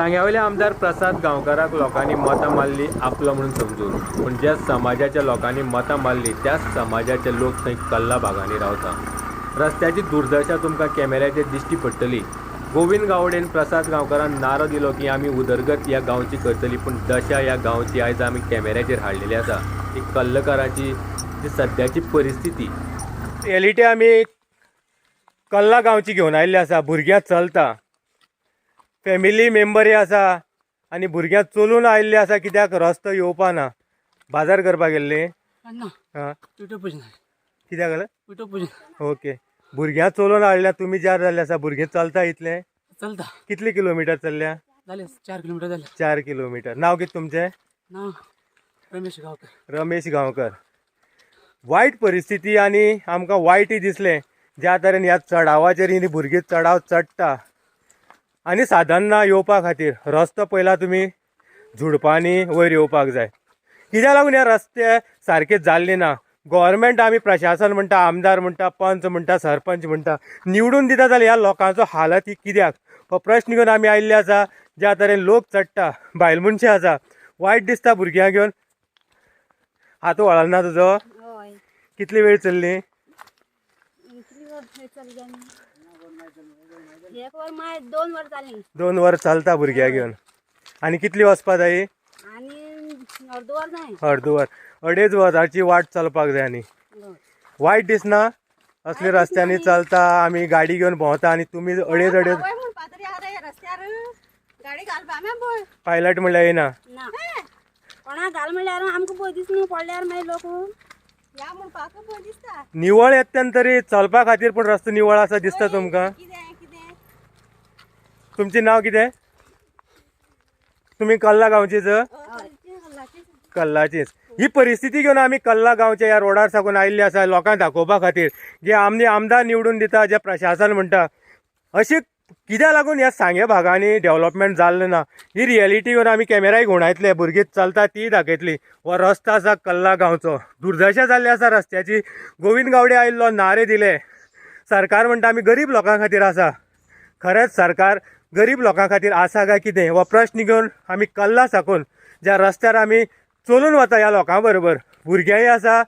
सांग्यावयले आमदार प्रसाद गांवकाराक लोकांनी मतां मारली आपलो म्हणून समजून, पण ज्या समाजाच्या लोकांनी मतां मारली त्याच समाजाचे लोक थंय कल्ला भागांनी रावता. रस्त्याची दुर्दशा तुमकां कॅमेऱ्याचेर दिश्टी पडटली. गोविंद गावडेन प्रसाद गांवकारान नारो दिलो की आमी उदरगत ह्या गांवची करतली, पण दशा ह्या गांवची आयज आमी कॅमेऱ्याचेर हाडलेली आसा. ही कल्लकाराची जी सद्याची परिस्थिती. रियलिटी आमी कल्ला गांवची घेवन आयिल्ली आसा. भुरग्यां चलता, फॅमिली मेंबरय आसा आनी भुरग्यां चलून आयिल्ली आसा. कित्याक रस्तो येवपा ना. बाजार करपाक गेल्ली. हां, कित्याक गेले? ओके. भुरग्यां चलून हाडल्या. तुमी जार जाल्ले आसा. भुरगीं चलता इतले? चलता. कितले किलोमिटर चल्ल्या? झाले 4 किलोमीटर झाले. 4 किलोमिटर. नाव कितें तुमचें? नाव रमेश गावकर. रमेश गांवकर. वायट परिस्थिती आनी आमकां वायटय दिसलें ज्या तरेन ह्या चडावाचेर ही भुरगीं चडाव चडटा आनी साधन येवपा खातीर. रस्तो पयला तुमी, झुडपांनी वयर येवपाक जाय. कित्याक लागून हे रस्ते सारके जाल्ले ना. गव्हर्मेंट आमी प्रशासन म्हणटा, आमदार म्हणटा, पंच म्हणटा, सरपंच म्हणटा, निवडून दिता जाल्यार ह्या लोकांचो हालत ही कित्याक हो प्रश्न घेवन आमी आयिल्ले आसा. ज्या तरेन लोक चडटा, बायल मनशां आसा. वायट दिसता भुरग्यां घेवन. हात वळना तुजो? कितली वेळ चल्ली? 2 वर चलता भुरग्यां घेवन. आनी कितली वचपा जाय? अर्द वर. 2.5 वरांची वाट चलपाक जाय. आनी वायट दिसना असले रस्त्यांनी चलता, आमी गाडी घेवन भोंवता आनी तुमी 2.5 पायलट म्हणल्यार येना. निवळ येता तरी चलपा खातीर, पण रस्तो निवळ आसा दिसता तुमकां? तुमचें नांव कितें? तुमी कल्ला गांवचीच? कल्लाचीच. ही परिस्थिती घेवन आमी कल्ला गांवच्या ह्या रोडार साकून आयिल्ले आसा लोकांक दाखोवपा खातीर. जे आमने आमदार निवडून दिता, जे प्रशासन म्हणटा, अशी कित्याक लागून ह्या सांगे भागांनी डेव्हलपमेंट जाल्लें ना. ही रियलिटी घेवन आमी कॅमेराय घेवन आयतले. भुरगीं चलता ती दाखयतली. हो रस्तो आसा कल्ला गांवचो. दुर्दशा जाल्ली आसा रस्त्याची. गोविंद गावडे आयिल्लो, नारे दिले. सरकार म्हणटा आमी गरीब लोकां खातीर आसा. खरेंच सरकार गरीब लोकां खातीर आसा काय कितें हो प्रश्न घेवन आमी कल्ला साकून ज्या रस्त्यार आमी चलून वता ह्या लोकां बरोबर. भुरग्यांय आसा.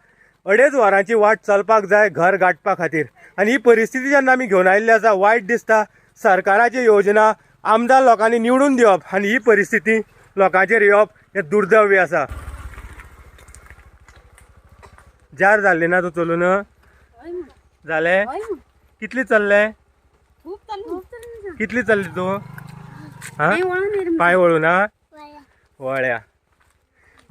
2.5 वरांची वाट चलपाक जाय घर गाठपा खातीर. आनी ही परिस्थिती जेन्ना आमी घेवन आयिल्ली आसा, वायट दिसता. सरकाराची योजना आमदार लोकांनी निवडून दिवप आनी ही परिस्थिती लोकांचेर येवप हे दुर्दैवी आसा. जार जाल्ली ना तूं चलून? जालें? कितली चल्लें? कितली चल्ली तूं? पांय वळू ना? वळ्या.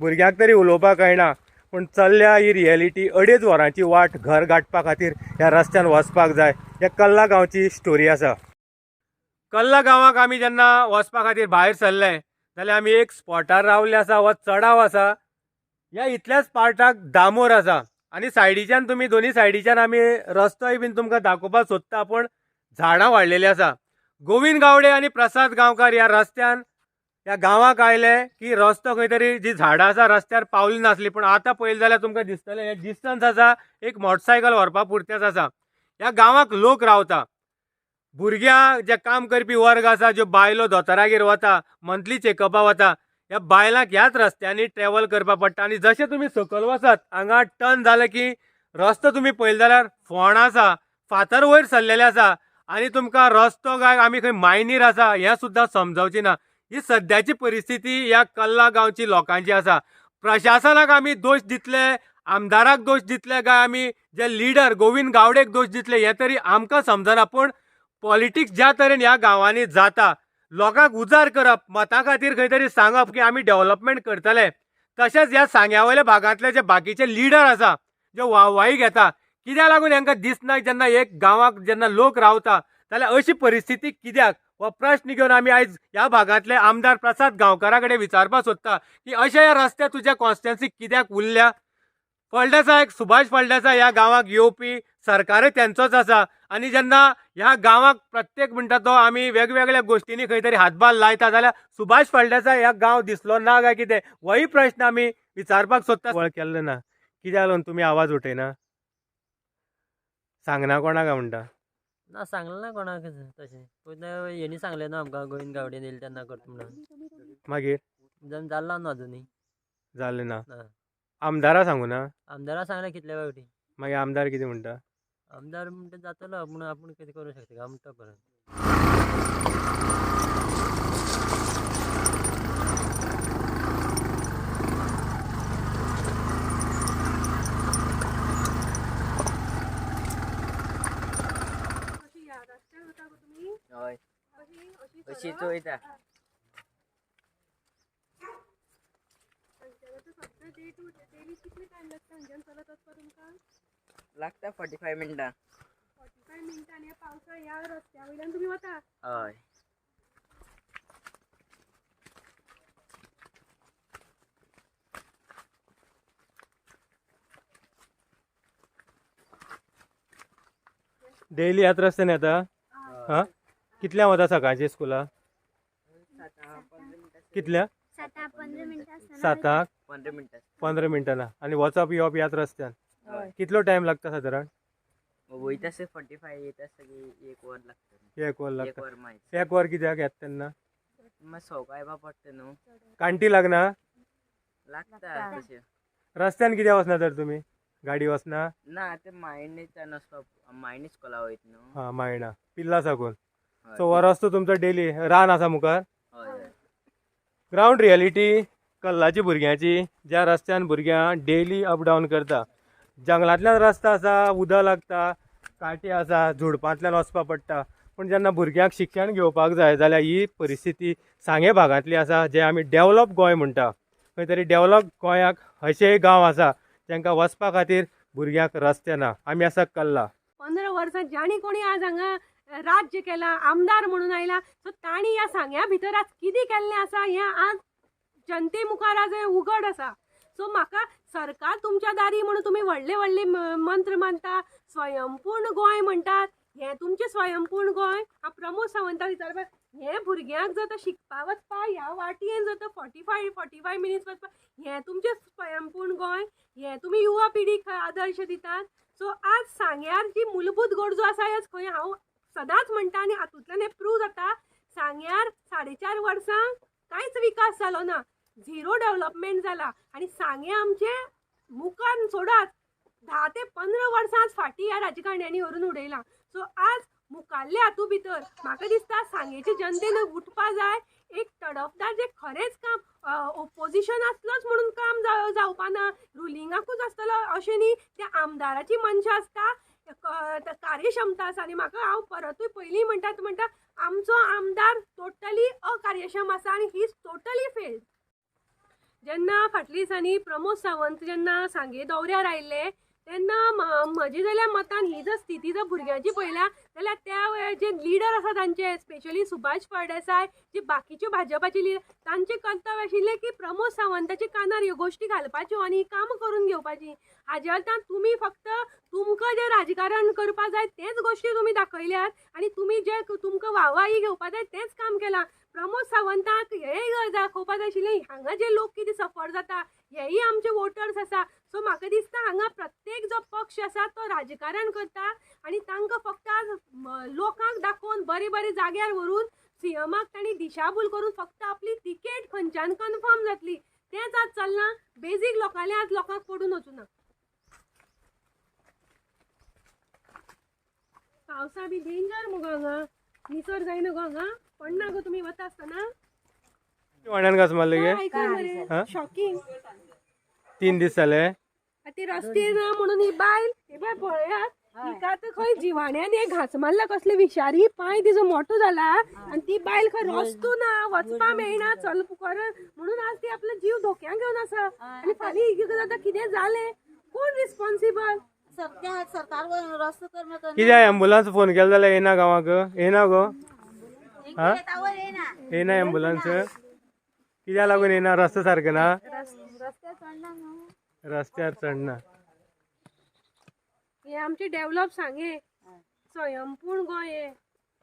भुरग्यांक तरी उलोवपाक कळना, पण चल्ल्या ही रियलिटी. 2.5 वरांची वाट घर गाठपा खातीर ह्या रस्त्यान वचपाक जाय. ह्या कल्ला गांवची स्टोरी आसा. कल्ला गांवाक आमी जेन्ना वचपा खातीर भायर सरले जाल्यार आमी एक स्पॉटार रावल्ले आसा. हो चडाव आसा. ह्या इतल्याच पार्टाक दामोर आसा आनी सायडीच्यान तुमी दोनी सायडीच्यान आमी रस्तोय बीन तुमकां दाखोवपाक सोदता, पण झाडां वाडलेलीं आसा. गोविंद गावडे आनी प्रसाद गांवकार ह्या रस्त्यान ह्या गांवाक आयले की रस्तो खंय तरी जी झाडां आसा रस्त्यार पावली नासली, पण आतां पळयलें जाल्यार तुमकां दिसतलें हे डिस्टन्स आसा एक मोटरसायकल व्हरपा पुरतेंच आसा. ह्या गांवाक लोक रावता. भुरग्यां जे काम करपी वर्ग आसा, ज्यो बायलो दोतोरागेर वता, मंथली चॅकअपा वता, ह्या बायलांक ह्याच रस्त्यांनी ट्रॅव्हल करपा पडटा. आनी जशें तुमी सकयल वचत हांगा टर्न जालें की रस्तो तुमी पळयलो जाल्यार फोंड आसा, फातर वयर सरलेले आसा आनी तुमकां रस्तो काय आमी खंय मायनीर आसा हें सुद्दां समजवची ना. ही सद्याची परिस्थिती ह्या कल्ला गांवची लोकांची आसा. प्रशासनाक आमी दोश दितले, आमदाराक दोश दितले काय आमी जे लिडर गोविंद गावडेक दोश दितले हें तरी आमकां समजना. पण पॉलिटिक्स ज्या तरेन ह्या गांवांनी जाता, लोकांक उजार करप, मतां खातीर खंय तरी सांगप की आमी डेव्हलपमेंट करतले, तशेंच ह्या सांग्यावयल्या भागांतले जे बाकीचे लिडर आसा जे वाहवाही घेता, कित्याक लागून हांकां दिसना जेन्ना एक गांवाक जेन्ना लोक रावता जाल्यार अशी परिस्थिती कित्याक हो प्रश्न घेवन आमी आयज ह्या भागांतले आमदार प्रसाद गांवकारा कडेन विचारपाक सोदता की अशे ह्या रस्ते तुज्या कॉन्स्टिट्युएन्सीक कित्याक उरल्या. फळदेसाय सुभाष फळदेसाय ह्या गांवाक येवपी सरकारूय तेंचोच आसा आनी जेन्ना ह्या गांवाक प्रत्येक म्हणटा तो आमी वेगवेगळ्या गोश्टींनी खंय तरी हातभार लायता जाल्यार सुभाष फळदेसाय ह्या गांव दिसलो ना काय कितें होय प्रश्न आमी विचारपाक सोदता. वळ केल्लो ना कित्याक लागून तुमी आवाज उठयना? सांगना कोणाक म्हणटा? ना सांगलं ना कोणाक तशें पूण हेणी सांगलें ना आमकां गोविंद गावडेन येयले तेन्ना करता म्हणून मागीर जाल्लो ना अजुनी जालें ना ना आमदारा सांगू ना आमदारा सांगलें कितले फावटी मागीर आमदार कितें म्हणटा आमदार म्हणटा जातलो पूण आपूण कितें करूं शकता काय म्हणटा परत हय अशीच वयता लागता 45 मिनटां 45 मिनिटांनी पावसा ह्या रस्त्या वयल्यान तुम्ही वता हय डेली ह्याच रस्त्यान येता हा कितल्या वता सकाळची स्कुला कितल्या 7-15 मिनिटां आसतना 7 15 मिनटां 15 मिनटांना आणि वचप येवप ह्याच रस्त्यान हय कितलो टाइम लागता सादारण वयता 45 येता सगळी 1 वर लागता 1 वर 1 लागता वर मायज 1 वर कित्याक येता तेन्ना मागीर सवका येवपा पडटा न्हू कांटी लागना लागता तशें रस्त्यान कित्याक वचना तर तुमी गाडी वचना ना ते मायणीच्यान वचपा मायणी स्कुला वयत न्हू हा मायणा पिल्ला साकून हय. सो हो रस्तो तुमचो डेली रान आसा मुखार हय हय ग्रावंड रियलिटी कल्लाची भुरग्यांची ज्या रस्त्यान भुरग्यां डेली अप डावन करता जंगलांतल्यान रस्तो आसा उदक लागता काटे आसा झुडपांतल्यान वचपा पडटा पूण जेन्ना भुरग्यांक शिक्षण घेवपाक जाय जाल्यार ही परिस्थिती सांगे भागांतली आसा जे आमी डेवलप गोंय म्हणटा खंय तरी डेवलप गोंयाक अशेय गांव आसा जांकां वचपा खातीर भुरग्यांक रस्ते ना आमी आसा कल्ला 15 वर्सां ज्यांनी कोणी आज हांगा राज्य केला आमदार म्हणून आयला सो तांणी ह्या सांग्या भितर आज कितें केल्लें आसा हें आज जनते मुखार आज उघड आसा सो म्हाका सरकार तुमच्या दारी म्हणून तुमी व्हडले व्हडले मंत्र मानता स्वयंपूर्ण गोंय म्हणटात हें तुमचें स्वयंपूर्ण गोंय हांव प्रमोद सावंताक विचारपाक हे भुरग्यांक जर तो शिकपा वचपा ह्या वाटयेन जर तो 45 मिनिट्स वचपा हें तुमचें स्वयंपूर्ण गोंय हें तुमी युवा पिढीक आदर्श दितात सो आज सांग्यार जी मूलभूत गरजो आसा ह्याच खंय हांव सदांच म्हणटा आनी हातूंतल्यान हें प्रूव जाता सांग्यार 4.5 वर्सां कांयच विकास जालो ना झिरो डेव्हलपमेंट जाला आनी सांगे आमचे मुखार सोडात 10 ते 15 वर्सां फाटीं ह्या राजकारण्यांनी व्हरून उडयला सो आज मुखारले हातूं भितर म्हाका दिसता सांगेच्या जनतेन उठपा जाय एक तडफदार जे खरेंच काम ओपोजिशन आसलोच म्हणून काम जावपा ना रुलिंगाकूच आसतलो अशें न्ही त्या आमदाराची मनशां आसता कार्यक्षमता आसा आनी म्हाका हांव परतूय पयलीं म्हणटा आमचो आमदार टोटली अकार्यक्षम आसा आनी ही इज टोटली फेल्ड जेन्ना फाटल्या दिसांनी प्रमोद सावंत जेन्ना सांगे दौऱ्यार आयिल्ले तेन्ना म्हजे जाल्यार मतान ही जर स्थिती जर भुरग्यांची पळयल्या जाल्यार त्या वेळार जे लिडर आसा तांचे स्पेशली सुभाष फळदेसाय जे बाकीच्यो भाजपाचे लिडर तांचे कर्तव्य आशिल्लें की प्रमोद सावंताच्या कानार ह्यो गोश्टी घालपाच्यो आनी ही कामां करून घेवपाची हाज्या अर्थान तुमी फक्त तुमकां जें राजकारण करपा जाय तेच गोश्टी तुमी दाखयल्यात आनी तुमी जे तुमकां वाहवाही घेवपा जाय तेंच काम केलां प्रमोद सावंताक हेय दाखोवपा जाय आशिल्लें हांगा जे लोक कितें सफर जाता हेय आमचे वोटर्स आसा सो म्हाका दिसता हांगा प्रत्येक जो पक्ष आसा तो राजकारण करता आनी तांकां फक्त आज लोकांक दाखोवन बरे बरे जाग्यार व्हरून सीएमाक तांणी दिशाभूल करून फक्त आपली तिकेट खंयच्यान कन्फर्म जातली तेंच आज चलना बेजीक लोकांले आज लोकांक पडून वचूना पावसा बी डेंजर मुगो हांगा निसर जायना गो हांगा पडना गो तुमी वता आसतना वाड्यान घास मारले गे हा? शॉकिंग 3 दीस जाले ती रस्ते ना म्हणून ही बायल हे बाय पळयात तिका आतां खंय जिवाण्यान एक घास मारला कसले विशारी पांय तिजो मोठो जाला आनी ती बायल खंय रस्तो ना वचपा मेळना चल कर म्हणून आज ती आपलो जीव धोक्यान घेवन आसा आनी फाल्यां जाता कितें जालें कोण रिस्पॉन्सिबल सरकार रस्तो कर कित्याक एम्बुलन्स फोन केलो जाल्यार येना गांवाक येना गो हा येना एम्बुलन्स कित्याक लागून येना रस्तो सारको ना रस्त्यार चडना हे आमचे डेव्हलप सांगे स्वयंपूर्ण गोंय हे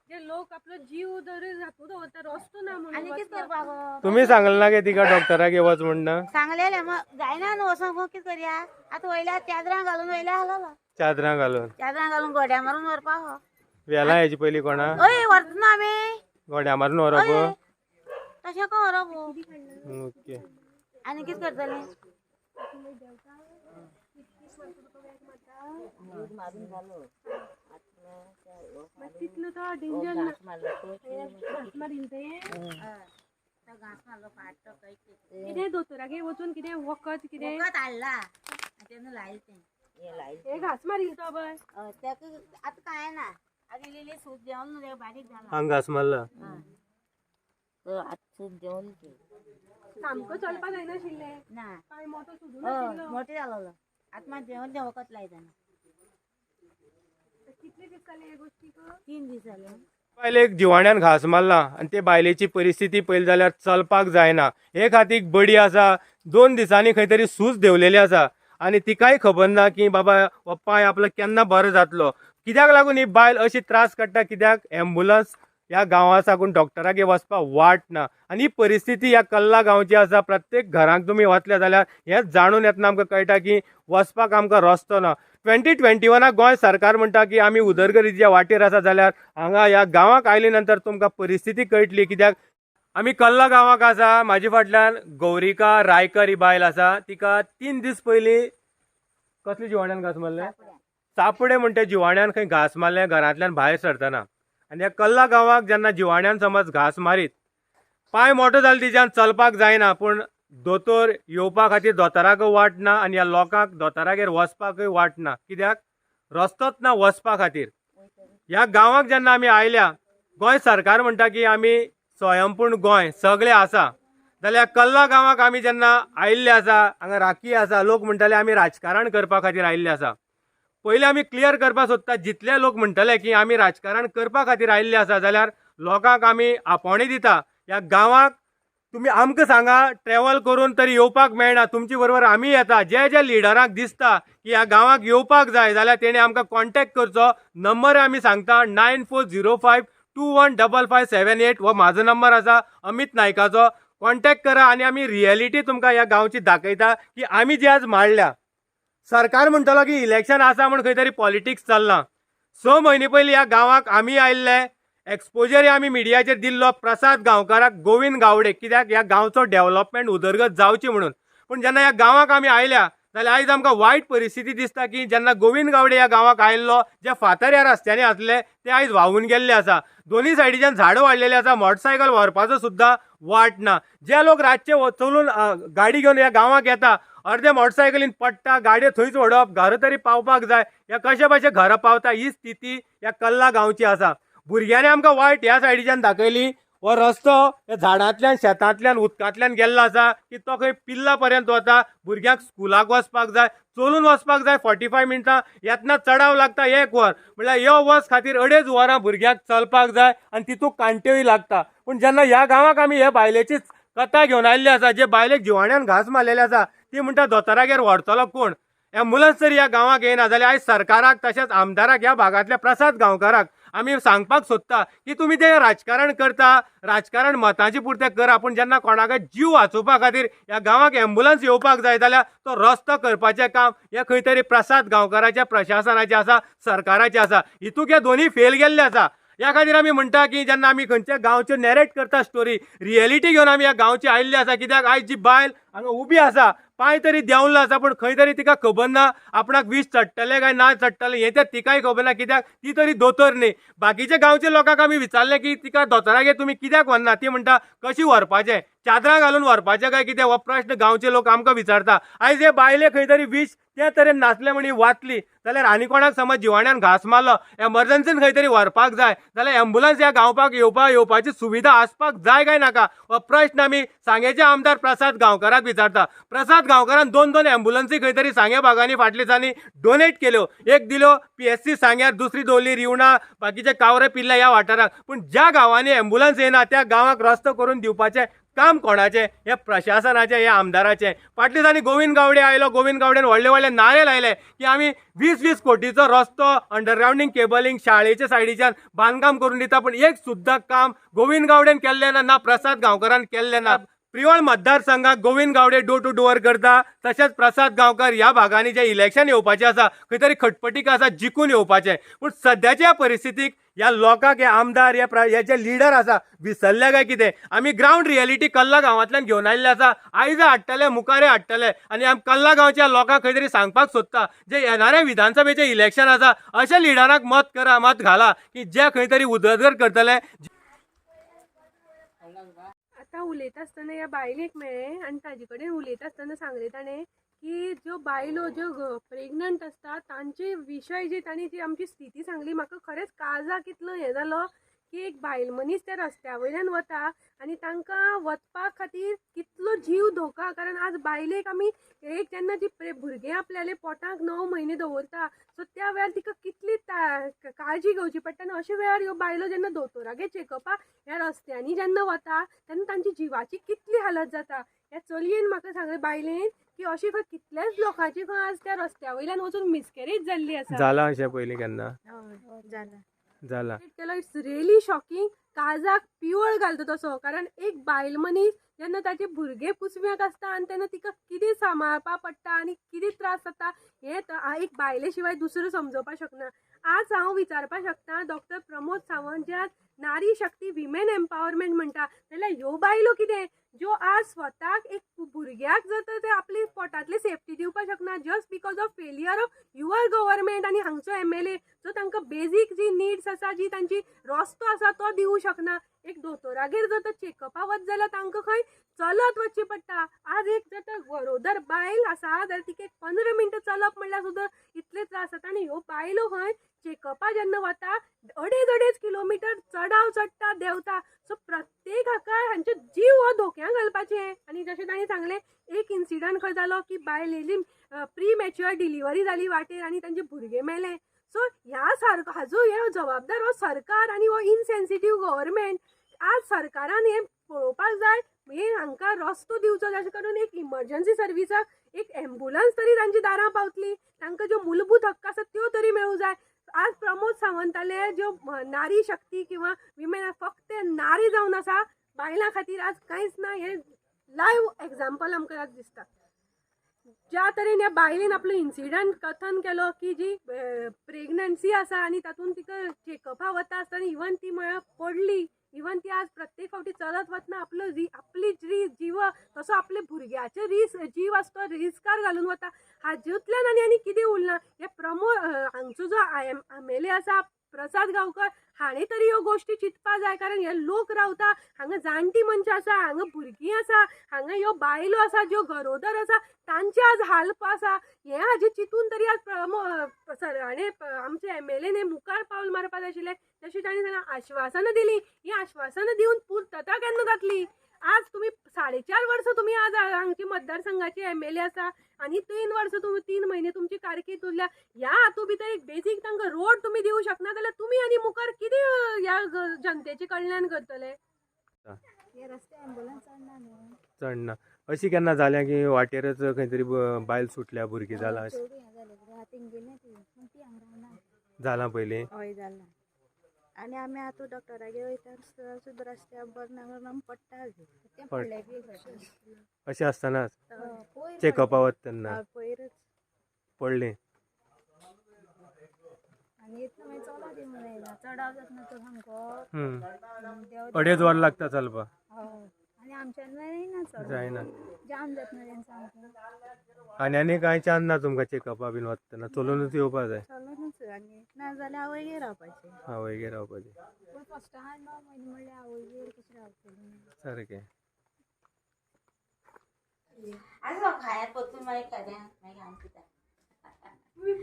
जे लोक आपलो जीव जर हातूंत दवरता रस्तो ना म्हणून तुम्ही सांगलें ना की तिका डॉक्टराक वच म्हणना सांगलेले मग जायना न्हू वचोंक कितें करया आतां वयल्या चादरां घालून वयल्या हलो चादरां घालून चादरां घालून गोड्या मारून व्हरपा हो वेला याची पहिली कोणा ओय व्हरता न्हू आमी गोड्या मारून व्हरप तशें को व्हरप ओके आनी कितें करतले तितलो तो डेंजर ना घास मारील ते कितें दोतोरागेर वचून कितें वखद कितें हाडला तेन्ना लायले हे घास मारील तो पळय तेका आतां कांय ना आतां इल्ली सूट देंवन न्हू बारीक जाला हांग घास मारला आतां सूट देंवन सामको चलपा जायनाशिल्लें ना पांय मोठो सुजून आशिल्लो मोठे जालोलो आतां मात देंवन दें वखद लायतना कितले दीस जाले हे गोश्टीक 3 दीस जाले बायलेक जिवाण्यान घास मारला आणि ते बायलेची परिस्थिती पळयली जाल्यार चलपाक जायना हे खातीर बडी आसा 2 दिसांनी खंय तरी सूज देंवलेली आसा आनी तिकाय खबर ना की बाबा हो पांय आपलो केन्ना बरो जातलो कित्याक लागून ही बायल अशी त्रास काडटा कित्याक एम्बुलन्स ह्या गांवा साकून डॉक्टरागेर वचपाक वाट ना आनी ही परिस्थिती ह्या कल्ला गांवची आसा प्रत्येक घरांक तुमी वचले जाल्यार हें जाणून येतना आमकां कळटा की वचपाक आमकां रस्तो ना 2021 गोंय सरकार म्हणटा की आमी उदरगतीच्या वाटेर आसा जाल्यार हांगा ह्या गांवाक आयले नंतर तुमकां परिस्थिती कळटली कित्याक आमी कल्ला गांवाक आसा म्हाजे फाटल्यान गौरिका रायकर ही बायल आसा तिका 3 दीस पयलीं कसले जिवाण्यान घास मारले चापडे म्हणटा जिवाण्यान खंय घास मारले घरांतल्यान भायर सरतना आनी ह्या कल्ला गांवाक जेन्ना जिवाण्यान समज घास मारीत पांय मोठो जालो तिच्यान चलपाक जायना पूण दोतोर येवपा खातीर दोतोराक वाट ना आनी ह्या लोकांक दोतोरागेर वचपाकय वाट ना कित्याक रस्तोच ना वचपा खातीर ह्या गांवाक जेन्ना आमी आयल्या गोंय सरकार म्हणटा की आमी स्वयंपूर्ण गोंय सगळे आसा जाल्यार कल्ला गांवाक आमी जेन्ना आयिल्ले आसा हांगा राखी आसा लोक म्हणटाले आमी राजकारण करपा खातीर आयिल्ले आसा पयलीं आमी क्लियर करपाक सोदता जितले लोक म्हणटले की आमी राजकारण करपा खातीर आयिल्ले आसा जाल्यार लोकांक आमी आपोवणी दिता ह्या गांवाक तुमी आमकां सांगा ट्रॅव्हल करून तरी येवपाक मेळना तुमचे बरोबर आमी येता जे जे लिडराक दिसता की ह्या गांवाक येवपाक जाय जाल्यार तेणे आमकां कॉन्टॅक्ट करचो नंबर आमी सांगता 9405215578 हो म्हाजो नंबर आसा अमित नायकाचो कॉन्टॅक्ट करा आनी आमी रियलिटी तुमकां ह्या गांवची दाखयता की आमी जी आज मांडल्या सरकार म्हणटलो की इलेक्शन आसा म्हूण खंय तरी पॉलिटिक्स चलना 6 म्हयने पयलीं ह्या गांवाक आमी आयिल्ले एक्सपोजर आमी मिडियाचेर दिल्लो प्रसाद गांवकाराक गोविंद गावडे कित्याक ह्या गांवचो डेव्हलपमेंट उदरगत जावची म्हणून पूण जेन्ना ह्या गांवाक आमी आयल्या जाल्यार आयज आमकां वायट परिस्थिती दिसता की जेन्ना गोविंद गावडे ह्या गांवाक आयिल्लो जे फातर ह्या रस्त्यांनी आसले ते आयज व्हांवून गेल्ले आसा दोनी सायडीच्यान झाडां वाडलेली आसा मोटरसायकल व्हरपाचो सुद्दां वाट ना जे लोक रातचे चलून गाडी घेवन ह्या गांवाक येता अर्धे मोटरसायकलीन पडटा गाडयो थंयच व्हरप घरा तरी पावपाक जाय ह्या कशे भशेन घरा पावता ही स्थिती ह्या कल्ला गांवची आसा भुरग्यांनी आमकां वायट ह्या सायडीच्यान दाखयली हो रस्तो ह्या झाडांतल्यान शेतांतल्यान उदकांतल्यान गेल्लो आसा की तो खंय पिल्ला पर्यंत वता भुरग्यांक स्कुलाक वचपाक जाय चलून वचपाक जाय 45 मिनटां येतना चडाव लागता 1 वर म्हळ्यार यो वच खातीर 2.5 वरां भुरग्यांक चलपाक जाय आनी तितूंत कांट्योय लागता पूण जेन्ना ह्या गांवाक आमी हे बायलेचीच कथा घेवन आयिल्ली आसा जे बायलेक जिवाण्यान घास मारलेले आसा ती म्हणटा दोतोरागेर व्हरतलो कोण एम्बुलन्स जर ह्या गांवाक येना जाल्यार आयज सरकाराक तशेंच आमदाराक ह्या भागांतल्या प्रसाद गांवकाराक आमी सांगपाक सोदता की तुमी ते राजकारण करता राजकारण मतांची पुरते करा पूण जेन्ना कोणाक जीव वाचोवपा खातीर ह्या गांवाक एम्बुलन्स येवपाक जाय जाल्यार तो रस्तो करपाचें काम हे खंय तरी प्रसाद गांवकाराच्या प्रशासनाचें आसा सरकाराचें आसा हितूंक हे दोनूय फेल गेल्ले आसा ह्या खातीर आमी म्हणटा की जेन्ना आमी खंयच्या गांवच्यो नॅरेट करता स्टोरी रियलिटी घेवन आमी ह्या गांवची आयिल्ली आसा कित्याक आयज जी बायल हांगा उबी आसा पांय तरी देंवलो आसा पूण खंय तरी तिका खबर ना आपणाक विष चडटले काय ना चडटले हें तर तिकाय खबर ना कित्याक ती तरी दोतोर न्ही बाकीच्या गांवच्या लोकांक आमी विचारलें की तिका दोतोरागेर तुमी कित्याक व्हरना ती म्हणटा कशी व्हरपाचें चादरां घालून व्हरपाचें काय कितें हो प्रश्न गांवचे लोक आमकां विचारता आयज हे बायले खंय तरी विष त्या तरेन नाचले म्हणी वाचली जाल्यार आनी कोणाक समज जिवाण्यान घास मारलो एमर्जन्सीन खंय तरी व्हरपाक जाय जाल्यार एम्बुलन्स ह्या गांवपाक येवपाची सुविधा आसपाक जाय काय नाका हो प्रश्न आमी सांगेचे आमदार प्रसाद गांवकाराक विचारता प्रसाद गांवकारान 2 एम्बुलन्सी खंय तरी सांगे भागांनी फाटल्या दिसांनी डोनेट केल्यो एक दिल्यो PSC सांग्यार दुसरी दवरली रिवणा बाकीचे कावरे पिल्ले ह्या वाठाराक पूण ज्या गांवांनी एम्बुलन्स येना त्या गांवाक रस्तो करून दिवपाचें काम कोणाचें हे प्रशासनाचें हे आमदाराचें फाटल्या दिसांनी गोविंद गावडे आयलो गोविंद गावडेन व्हडले व्हडले नारे लायले की आमी 20-20 कोटीचो रस्तो अंडरग्राउंडींग केबलिंग शाळेच्या सायडीच्यान बांदकाम करून दिता पूण एक सुद्दां काम गोविंद गावडेन केल्लें ना प्रसाद गांवकारान केल्लें ना प्रिवळ मतदारसंघात Govind Gaude door to door करता, तशेंच प्रसाद गांवकर ह्या भागांनी जे इलेक्शन येवपाचें आसा खंय तरी खटपटीक आसा जिखून येवपाचें. पूण सद्याच्या परिस्थितीक ह्या लोकांक हे आमदार हे जे लिडर आसा विसरले काय कितें? आमी ग्रावंड रियलिटी कल्ला गांवांतल्यान घेवन आयिल्ले आसा. आयज हाडटले मुखारे हाडटले आनी आमी कल्ला गांवच्या लोकांक खंय तरी सांगपाक सोदता जे येणाऱ्या विधानसभेचें इलेक्शन आसा अशा लिडराक मत करा, मत घाला की जे खंय तरी उदरगत करतले. आता उलयता आसतना ह्या बायलेक मेळ्ळे आनी ताजे कडेन उलयता आसतना सांगले ताणें की ज्यो बायलो ज्यो प्रेग्नंट आसता तांचे विशय जी तांणी जी आमची स्थिती सांगली म्हाका खरेंच काळजाक कितलो हें जालो की एक बायल मनीस त्या रस्त्या वयल्यान वता आनी तांकां वचपा खातीर कितलो जीव धोका. कारण आज बायलेक आमी एक जेन्ना जी भुरगें आपल्याले पोटांत 9 म्हयने दवरता सो त्या वेळार तिका कितली काळजी घेवची पडटा आनी अशे वेळार ह्यो बायलो जेन्ना दोतोरागेर चॅकअपाक ह्या रस्त्यांनी जेन्ना वता तेन्ना तांची जिवाची कितली हालत जाता. ह्या चलयेन म्हाका सांगलें बायलेन की अशी खंय कितल्याच लोकांची खंय आज त्या रस्त्या वयल्यान वचून मिसकॅरेज जाल्ली आसा. जाला अशें पयलीं केन्ना जाला केलो. It's really shocking. काळजाक पिवळ घालता तसो. कारण एक बायल मनीस जेन्ना ताचे भुरगे कुसव्याक आसता आनी तेन्ना तिका कितें सांबाळपा पडटा आनी कितें त्रास जाता हें एक बायले शिवाय दुसरो समजोवपाक शकना. आज हांव विचारपाक शकता डॉक्टर प्रमोद सावंत जे आज नारी शक्ती विमेन एम्पावरमेंट म्हणटा जाल्यार ह्यो बायलो कितें ज्यो आज स्वताक एक भुरग्याक जर तर ते आपली पोटांतली सेफ्टी दिवपाक शकना just because of failure of your government आनी हांगचो MLA जो तांकां बेजीक जी निड्स आसा जी तांची रस्तो आसा तो दिवंक शकना. एक दोतोरागेर जर तर चॅकअपा वच जाल्यार तांकां खंय चलत वचचें पडटा. आज एक जर तर गरोदर बायल आसा जाल्यार तिका 15 मिनटां चलप म्हणल्यार सुद्दां इतले त्रास जाता. आनी ह्यो बायलो खंय चॅकअपा जेन्ना वता 2.5 किलोमिटर चडाव चडटा देंवता. सो प्रत्येक हाका हांचे जीव हो धोक्यान घालपाचे. आनी जशें तांणी सांगलें एक इन्सिडंट खंय जालो की बायल येयली प्री मॅच्युअर डिलिव्हरी जाली वाटेर आनी तांचे भुरगे मेले. सो हाजो हे जबाबदार हो सरकार आनी हो इनसेन्सिटीव गव्हर्मेंट. आज सरकारान हे पळोवपाक जाय हे हांकां रस्तो दिवचो जशें करून एक इमर्जन्सी सर्विसाक एक एम्बुलन्स तरी तांची दारां पावतली. तांकां ज्यो मूलभूत हक्क आसात त्यो तरी मेळूं जाय. आज प्रमोद सावंताले ज्यो नारी शक्ती किंवा विमेन फक्त नारी जावन आसा बायलां खातीर आज कांयच ना. हे लायव्ह एक्झाम्पल आमकां आज दिसता. ज्या तरेन ह्या बायलेन आपलो इन्सिडंट कथन केलो की जी प्रेग्नन्सी आसा आनी तातूंत तिका चॅकअपा वता आसतना इवन ती म्हळ्यार पडली. इवन ती आज प्रत्येक फावटी चलत वतना आपली जीव तसो आपले भुरग्याचे जीव आसता तो रिस्कार घालून वता. हातूंतल्यान आनी कितें उरलां. हे हांगचो जो MLA आसा प्रसाद गांवकर हाणें तरी ह्यो गोश्टी चिंतपा जाय. कारण हे लोक रावता हांगा जाणटी मनशां आसा हांगा भुरगीं आसा हांगा ह्यो बायलो आसा ज्यो गरोदर आसा तांचे आज हालप आसा. हे हाजे चिंतून तरी आज हाणें आमचे MLAन मुखार पावल मारपा जाय आशिल्लें. जशें ताणें तांकां आश्वासनां दिली ही आश्वासनां दिवन पूर्तता केन्ना जातली. आज तुम्ही 4.5 वर्सां तुम्ही आज हांगची मतदारसंघाचे MLA आसा आनी 3 वर्सां तुम्ही 3 म्हयने तुमची कारकीर्द उरल्या. ह्या हातूंत भितर एक बेजीक तांकां रोड तुमी दिवंक शकना जाल्यार तुमी आनी मुखार कितें ह्या जनतेचे कल्याण करतले. चडना अशी केन्ना जाल्या की वाटेरच खंय तरी बायल सुटल्या भुरगीं जाला अशें जालां पयलीं. हय जाला. आनी आमी आतां डॉक्टरागेर वयता सुद्दां रस्त्यार बरना पडटा अशें आसतनाच चॅकअपा वता तेन्ना पयरच पडलें आनी इतलो मागीर चलत येयना चडाव जातना तो सामको 2.5 वर लागता चलपाक. आनी आमच्यान जायना चड जायना जाम जातना तेंचा सामको. आनी कांय चान्स ना तुमकां चॅकअपा बीन वतना चलूनच येवपा जाय. चलूनच आनी नाजाल्यार आवयगेर रावपाचें. आवयगेर रावपाचें पूण फस्ट 9 म्हयने म्हणल्यार आवयगेर कशें रावतलीं सारकें. आजो खायात पत्तून मागीर काड्या मागीर आमी पिता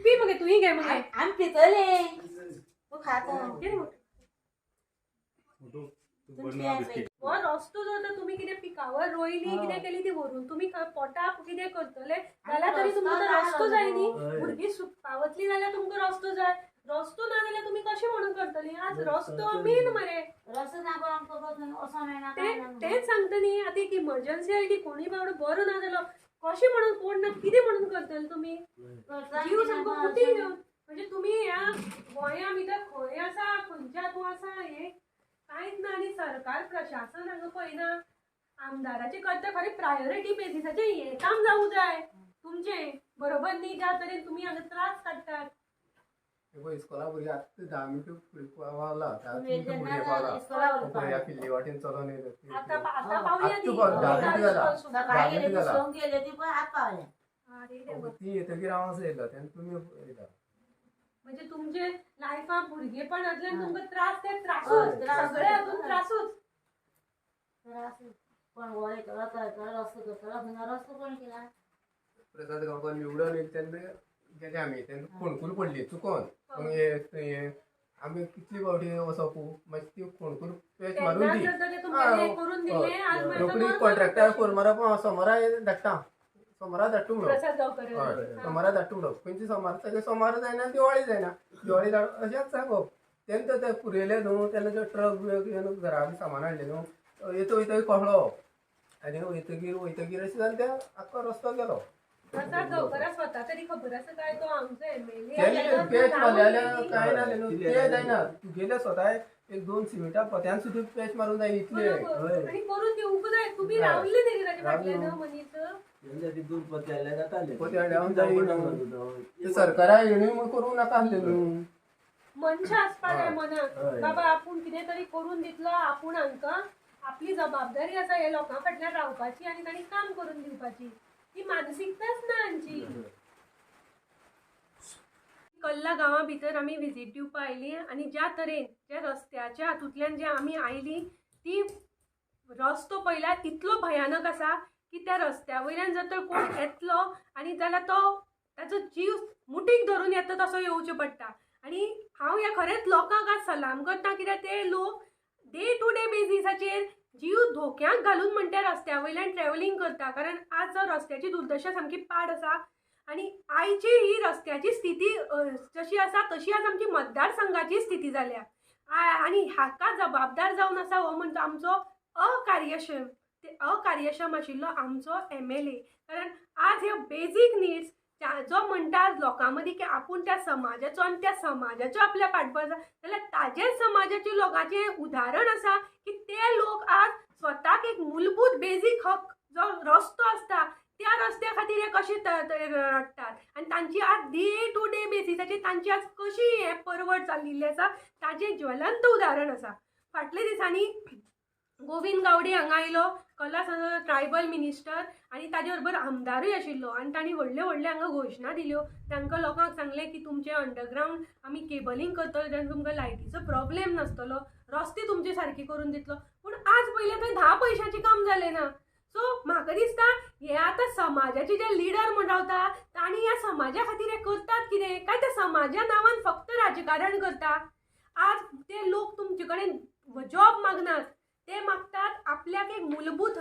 पी मगे तुही घे मगे आमी पितले तूं खातो. हो रस्तो जो तर तुम्ही कितें पिकावर रोयली कितें केली ती व्हरून तुम्ही पोटाक कितें करतले जाल्यार तरी तुमकां तो रस्तो जाय न्ही. भुरगीं पावतली जाल्यार तुमकां रस्तो जाय. रस्तो ना जाल्यार तुमी कशें म्हणून करतली. आज रस्तो मेन मरे रस्तो ना पण आमकां असो मेळना तेच सांगता न्ही. आतां एक इमर्जन्सी आयली कोणी बाबडो बरो ना जालो कशें म्हणून कोण ना कितें म्हणून करतले तुमी. जीव सामको कुटीं घेवन म्हणजे तुमी ह्या गोंया भितर खंय आसा खंयच्या तूं आसा हे कांयच ना. आनी सरकार प्रशासन हांगा पळयना. आमदाराचे करता खरे प्रायोरिटी बेसिसाचे हे काम जाऊ जाय तुमचे बरोबर न्ही ज्या तरेन तुमी हांगा त्रास काडटात. इस्कोला भुरगे आतां 10 मिनटां फुडें पावला भुरगे पावला ह्या किल्ली वाटेन चलोन येयले आता पावल्या ती. अरे देवा. ती येतकीर हांव असो येयलो तेन्ना तुमी येयला. म्हणजे तुमचे लायफान भुरगेपणांतल्यान तुमकां त्रास ते त्रासूच सगळे हातून त्रासूच. प्रसाद गांवकार निवडून येयले तेन्ना गेले आमी तेन्ना फोणकूल पडली चुकोन पूण हे आमी कितली फावटी वचप मागीर ती फोणकूल पॅच मारून तेन्ना दी जर ते तुमकां हे करून दिले आज रोखडी मागीर कॉन्ट्रॅक्टर फोन मारप हांव सोमारा धाडटा सोमारा धाडटा म्हणून प्रसाद गांवकर. हय सोमारा धाडटा म्हणून खंयची सोमार सगळे सोमार जायना दिवाळी जायना दिवाळी अशेंच सांगप तेन्ना ते पुरयले न्हू तेन्ना ते ट्रक घेवन घरा कडेन सामान हाडलें न्हू येता वयता कळ्ळो आनी वयतकीर अशें जालें ते आख्खो रस्तो गेलो. प्रसाद गांवकाराक स्वता तरी खबर आसा काय तो आमचो तेन्ना पॅच मारल्यार कांय नासलें न्हू ते जायना तुगेले स्वता एक 2 सिमिंटा पोत्यान सुद्दां पॅच मारूंक जाय इतले. आणि करून दिवंक जाय तुम्ही रावले तरी ताचे फाटल्यान मनीस. पोते हाडून जाय सरकारा येणूय करूंक नाका आसलें न्हू. मनशां आसपा जाय मनाक बाबा आपूण कितें तरी करून दितलो आपूण हांकां आपली जबाबदारी आसा हे लोकां फाटल्यान रावपाची आनी तांणी काम करून दिवपाची. ती मानसिकताच ना हांची. कल्ला गांवा भितर आमी विजीट दिवपा आयली आनी ज्या तरेन ज्या रस्त्याच्या हातूंतल्यान जे आमी आयली ती रस्तो पळयल्यार इतलो भयानक आसा की त्या रस्त्या वयल्यान जर तर कोण येतलो आनी जाल्यार तो ताचो जीव मुठीक धरून येता तसो येवचो पडटा. आनी हांव ह्या खरेंच लोकांक आज सलाम करता कित्याक ते लोक डे टू डे बेसिसाचेर जीव धोक्याक घालून म्हणटा रस्त्या वयल्यान ट्रॅव्हलिंग करता. कारण आज रस्त्याची दुर्दशा सामकी पाड आसा आनी आयची ही रस्त्याची स्थिती जशी आसा तशी आज आमची मतदारसंघाची स्थिती जाल्या. आनी हाका जबाबदार जावन आसा हो म्हणटा आमचो अकार्यक्षम ते अकार्यक्षम आशिल्लो आमचो MLA. कारण आज ह्यो बेजीक निड्स जो म्हणटा लोकां मदीं की आपूण त्या समाजाचो आनी त्या समाजाचो आपल्या फाटभर जाल्यार ताजेच समाजाच्या लोकांचें उदाहरण आसा की ते लोक आज स्वताक एक मूलभूत बेजीक हक जो रस्तो आसता त्या रस्त्या खातीर हे कशे रडटात आनी तांची आज डे टू डे बेसिसाचेर तांची आज कशी हे परवड चाललेली आसा ताजें ज्वलंत उदाहरण आसा. फाटल्या दिसांनी गोविंद गावडे हांगा आयलो कला ट्रायबल मिनिस्टर आनी ताजे बरोबर आमदारूय आशिल्लो आनी तांणी व्हडले व्हडले हांगा घोशणा दिल्यो. तांकां लोकांक सांगलें की तुमचें अंडरग्रावंड आमी केबलींग करतलो जेन्ना तुमकां लायटीचो प्रॉब्लेम नासतलो रस्ते तुमचे सारके करून दितलो. पूण आज पयलें थंय 10 पयशांचें काम जालें ना. सो म्हाका दिसता हे आतां समाजाचे जे लिडर म्हण रावता तांणी ह्या समाजा खातीर हे करतात कितें काय त्या समाजा नांवान फक्त राजकारण करता. आज ते लोक तुमचे कडेन जॉब मागनात ते मागतात आपल्याक एक मूलभूत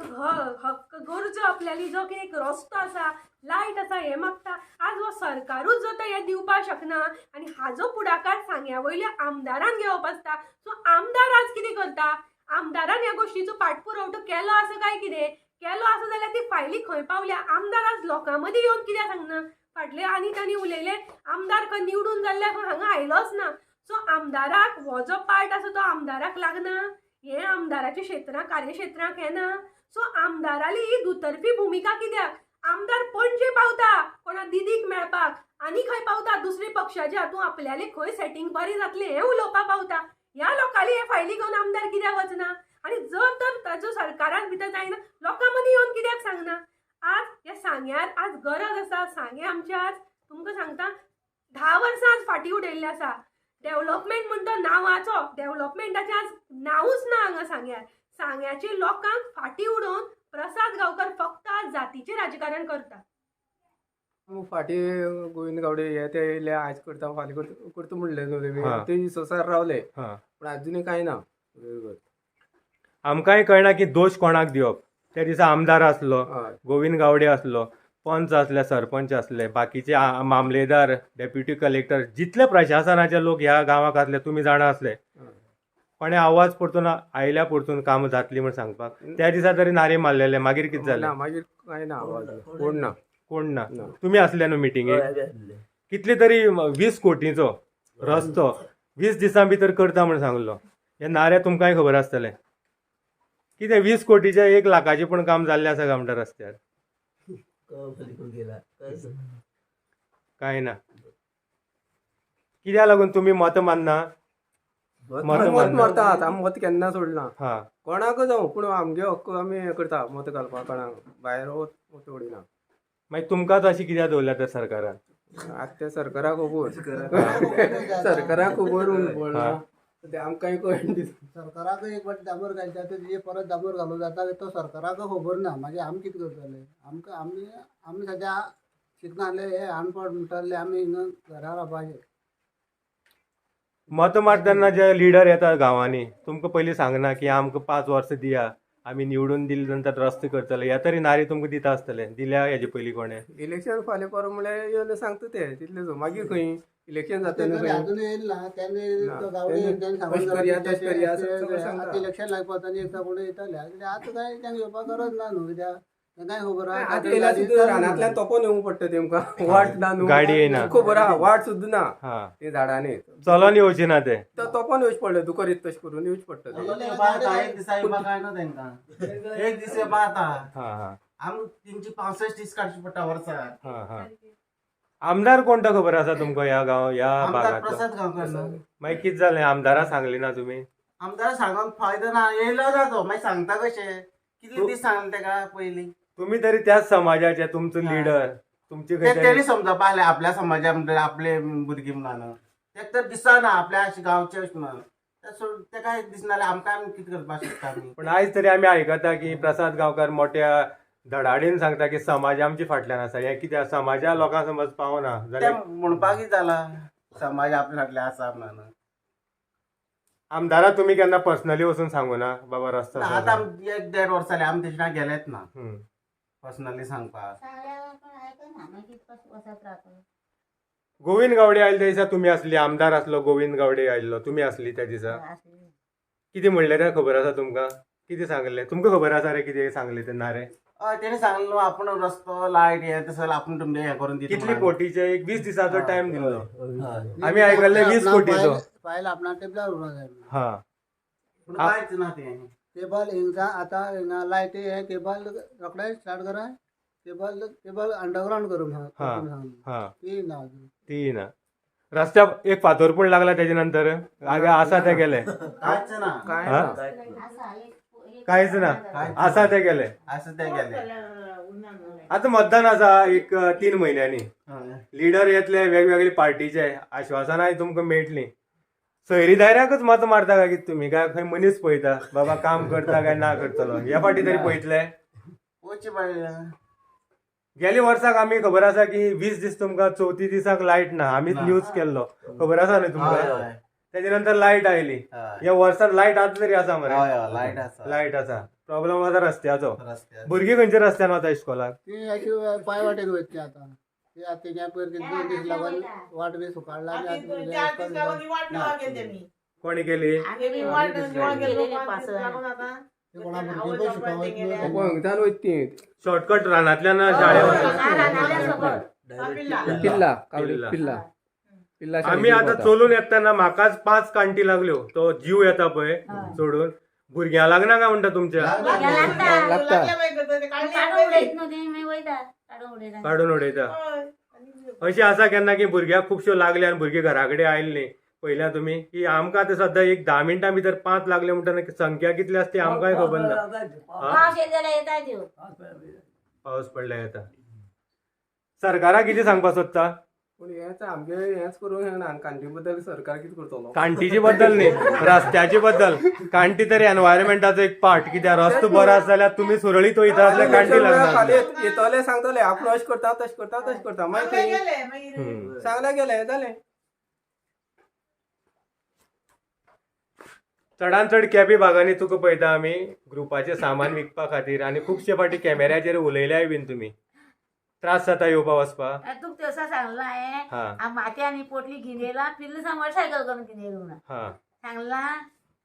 हक्क गरजो आपल्याली जो की एक रस्तो आसा लायट आसा हे मागता. आज हो सरकारूच जो हे दिवपाक शकना आनी हाजो पुढाकार सांग्या वयल्या आमदारान घेवप आसता. सो आमदार आज कितें करता आमदारान ह्या गोश्टीचो पाठपुरवठो केलो आसा काय कितें केलो आसा जाल्यार ती फायली खंय पावल्या. आमदार आज लोकां मदीं येवन कित्याक सांगना. फाटले आनी तांणी उलयले आमदार निवडून जाल्ल्यार हांगा आयलोच ना. सो आमदाराक हो जो पार्ट आसा तो आमदाराक लागना हे आमदाराच्या क्षेत्रांत कार्यक्षेत्रांक येना. सो आमदाराली ही दुतर्फी भुमिका कित्याक. आमदार पणजे पावता कोणा दिदीक मेळपाक आनी खंय पावता दुसरे पक्षाच्या हातूंत आपल्याले खंय सेटींग बरें जातलें हें उलोवपाक पावता. ह्या लोकांनी हे फायली घेवन आमदार कित्याक वचना आनी जर तर ताजो सरकारान भितर जायना लोकां मदीं येवन कित्याक सांगना. आज ह्या सांग्यार आज गरज आसा. सांगे आमचे आज तुमकां सांगता 10 वर्सां आज फाटीं उडयल्ले आसा. डेव्हलपमेंट म्हणटा नांवाचो डेव्हलपमेंटाचें आज नांवूच ना हांगा सांग्यार. सांग्याचे लोकांक फाटीं उडोवन प्रसाद गांवकर फक्त आज जातीचें राजकारण करता. फाटीं गोविंद गावडे हे ते येयले आज करता फाल्यां करता म्हणले न्हू तेमी ते दिसोसार रावले पूण आजुनूय कांय ना. आमकांय कळना की दोश कोणाक दिवप. त्या दिसा आमदार आसलो गोविंद गावडे आसलो पंच आसले सरपंच आसले बाकीचे मामलेदार डेप्युटी कलेक्टर जितले प्रशासनाचे लोक ह्या गांवांत आसले तुमी जाणा आसले कोणें आवाज परतून आयल्या परतून कामां जातली म्हण सांगपाक. त्या दिसा तरी नारे मारलेले मागीर कितें जालें मागीर कांय ना आवाज कोण ना. तुमी आसले न्हू मिटिंगेक कितले तरी 20 कोटीचो रस्तो 20 दिसां भितर करता म्हण सांगलो. हे नारे तुमकांय खबर आसतलें. कितें 20 कोटीच्या 1 लाखाचें पण काम जाल्लें आसा काय म्हणटा रस्त्यार काय ना कित्याक लागून तुमी मत मानना मत मारतात आमी मत केन्ना सोडना हा कोणाक जावं पूण आमगे हक्क आमी हें करता मत घालपाक कोणाक भायर मत उडयना मागीर तुमकांच अशी कित्याक दवरल्या त्या सरकारान आतां त्या सरकाराक खबर सरकाराक खबर पडना ते आमकां कळना सरकाराक एक फावटी दामोर घालता ते परत दामोर घालूं जाता तो सरकाराक खबर ना मागीर आमी कितें करतले आमकां आमी सद्या शिकनाले हे अनपड म्हणटाले आमी हिंगा घरा रावपाचे मत मारतना जे लिडर येतात गांवांनी तुमकां पयलीं सांगना की आमकां 5 वर्सां दिया आमी निवडून दिले नंतर रस्ते करतले ह्या तरी नारी तुमकां दिता आसतले दिल्या हेजे पयलीं कोणें इलेक्शन फाल्यां पर म्हळ्यार येवन सांगता ते तितलेच मागीर खंय इलेक्शन जाता न्हू खंय अजून येईल ना त्यांनी तो गावडे तेंनी अशें करया, तशें करया, असं सगळं सांगता. सांगून इलेक्शन लागपाक आनी एकदा कोण येताले आतां काय त्यांना येवपाक गरज ना न्हू कित्याक काय खबर आहा आतां येयल्यार सुद्दां रानांतल्यान तोपोन येवंक पडटा तेमकां वाट ना न्हू गाडी येयना. खबर आहा वाट सुद्दां ना हा ते झाडांनी चलोन येवची ना ते तो तोपोन येवचे पडले दुकरीत तशें करून येवचे पडटा एक दिसा येवपाक कांय तेंकां एक दीस येवपाक हा जाता हा आमी तेंची 65 दीस काडची पडटा वर्साक हा हा आमदार कोणतो खबर आसा तुमकां ह्या गांव ह्या आमदार भागांतलो प्रसाद गांवकर न्हू मागीर कितें जालें आमदारा सांगली ना तुमी आमदार सांगून फायदो ना येयलो ना तो मागीर सांगता कशें कितले दीस सांगले तेका पयलीं तुमी तरी त्याच समाजाचे तुमचो लिडर तुमची खंय ते तेणी समजोवपा आहले आपल्या समाजा म्हणल्यार आपले भुरगीं म्हणून तेका तर दिसना आपल्या अशें गांवचे अशें म्हणून तेका दिसना जाल्यार आमकां आमी कितें करपाक शकता आमी पण आयज तरी आमी आयकता की प्रसाद गांवकार मोठ्या धडाडीन सांगता की समाज आमच्या फाटल्यान आसा हें कित्याक समाजा लोकां समज पावना ते जाल्यार म्हणपाकय जाला समाज आपल्या फाटले आसा म्हणून आमदारा तुमी केन्ना पर्सनली वचून सांगूना बाबा रस्तो आतां आमी 1-1.5 वर्स जाले आमी तेच्या गेलेच ना हम्म. पर्सनली सांगपाक गोविंद गावडे आयले त्या दिसा तुमी आसली आमदार आसलो गोविंद गावडे आयल्लो तुमी आसली त्या दिसा कितें म्हणलें तें खबर आसा तुमकां कितें सांगलें तुमकां खबर आसा रे कितें सांगलें तेन्ना रे हय तेणी सांगलें न्हू आपण रस्तो लायट हे तसं आपण तुमचे हें करून दिता कितली म्हणून. कोटीचे एक 20 दिसाचो टायम दिल्लो आमी आयकल्ले 20 कोटीचो फायल आपणा टेबलार उडोवंक जाय हा पूण कांयच ना तें केबल हिंगा आतां हिंगा लायटी हे केबल रोखडेच स्टार्ट करा केबल अंडरग्राउंड करूंक हा ती ना अजून ती ना रस्त्याक एक फातर पूण लागला तेच्या नंतर आगे आसा ते गेले कांयच ना काय हा? ना कांयच ना आसा ते गेले असं ते गेले आता मतदान आसा एक 3 म्हयन्यांनी हय. लिडर येतले वेगवेगळे पार्टीचे आश्वासनां तुमकां मेळटली सोयरी दायऱ्याकच मत मारता काय कितें तुमी काय खंय मनीस पळयता बाबा काम करता काय ना करतलो ह्या फाटी तरी पळयतले वयचे पडले गेल्या वर्साक आमी खबर आसा की 20 दीस तुमकां 34 दिसाक लायट ना आमीच न्यूज केल्लो खबर आसा न्ही हय, तुमकां हय. तेच्या नंतर लायट आयली हय. ह्या वर्सान लायट आतां तरी आसा मरे हय, हय, लायट आसा लायट आसा प्रॉब्लेम आसा रस्त्याचो रस्त्यार भुरगीं खंयच्या रस्त्यान वता इस्कॉलाक ती अशी पांय वाटेन वयतली आतां ती आतां तेज्या पयर 2 दीस लागून वाट बी सुकाडला कोणी केली ते कोणा भुरगीं पळय शिकवत न्हू. हांगच्यान वयता शॉर्टकट रानांतल्यान शाळेवर पिल्ला पिल्ला. पिल्ला पिल्ला आमी आतां चलून येतना म्हाकाच 5 कांटी लागल्यो तो जीव येता पळय सोडून भुरग्यां लागना काय म्हणटा तुमच्या काडून उडयता अशें आसा केन्ना की भुरग्याक खुबश्यो लागल्या आनी भुरगीं घरा कडेन आयले न्ही पयल्या तुमी की आमकां आतां सद्दां एक 10 मिनटां भितर 5 लागले म्हणटना संख्या कितली आसा ती आमकांय खबर ना पावस पडल्यार येता सरकाराक कितें सांगपाक सोदता पूण हेच आमगे हेच करूंक शकना कांटी बद्दल सरकार कितें करतलो कांटीची बद्दल न्ही रस्त्याची बद्दल कांटी तरी एनवायरमेंटाचो एक पार्ट कित्याक रस्तो बरो आसा जाल्यार तुमी सुरळीत वयता जाल्यार कांटी लागना येतले सांगतले आपण अशें करता तशें करता तशें करता मागीर सांगले गेले जालें चडांत चड केपी भागांनी तुका पळयता आमी ग्रुपाचें सामान विकपा खातीर आनी खुबशे फाटी कॅमेऱ्याचेर उलयल्याय बीन तुमी त्रास जाता येवपा वचपाक तुका तसं सांगला हा माती आनी पोटली घेवन येयला पिल्ल सांग मोटरसायकल करून घेवन येयलो म्हणून हा सांगला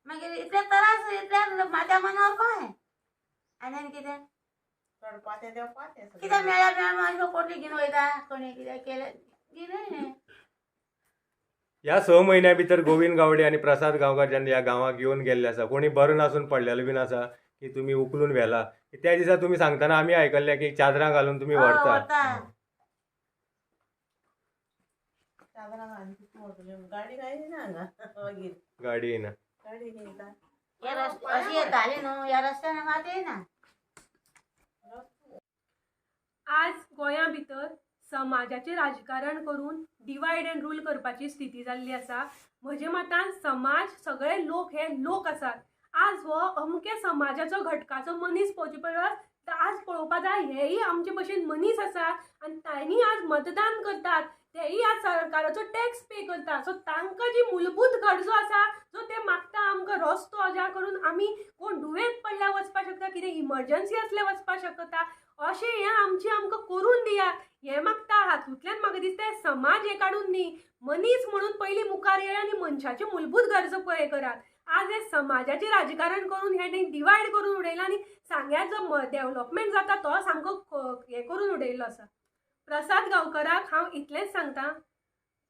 मागीर इतले त्रास इतल्या मात्या मनावर काय आनी कितें कितें मेळ्या पोटली घेवन वयता कोणी कितें केलें घेवन ह्या 6 म्हयन्या भितर गोविंद गावडे आनी प्रसाद गांवकार जेन्ना ह्या गांवाक येवन गेल्ले आसा कोणी बरो नासून पडलेलो बीन आसा की तुम्ही उकलून व्हेला त्या दिसा तुम्ही सांगताना आम्ही आयकल्लें की चादरां घालून तुम्ही व्हरता गाडी येना अशी येताली न्हू या रस्त्याने मात येना. आज गोंया भितर समाजाचें राजकारण करून डिवायड अँड रूल करपाची स्थिती जाल्ली आसा. म्हजे मतान समाज सगळे लोक हे लोक आसात. आज हो अमके समाजाचो घटकाचो मनीस पळोवचे परस आज पळोवपा जाय हेय आमचे भशेन मनीस आसात आनी तांणी आज मतदान करतात. तेय आज सरकाराचो टॅक्स पे करता. सो तांकां जी मूलभूत गरजो आसा जो ते मागता आमकां रस्तो ज्या करून आमी कोण दुयेंत पडल्यार वचपाक शकता कितें इमर्जन्सी आसल्यार वचपाक शकता अशें हें आमकां करून दियात हें मागता. हातूंतल्यान म्हाका दिसता हें समाज हें काडून न्ही मनीस म्हणून पयलीं मुखार येया आनी मनशाच्यो मूलभूत गरजो पळय करात. आज हे समाजाचें राजकारण करून हें डिवायड करून उडयलां आनी सांग्यार जो डेव्हलपमेंट जाता तो सामको हें करून उडयल्लो आसा. प्रसाद गांवकराक हांव इतलेंच सांगता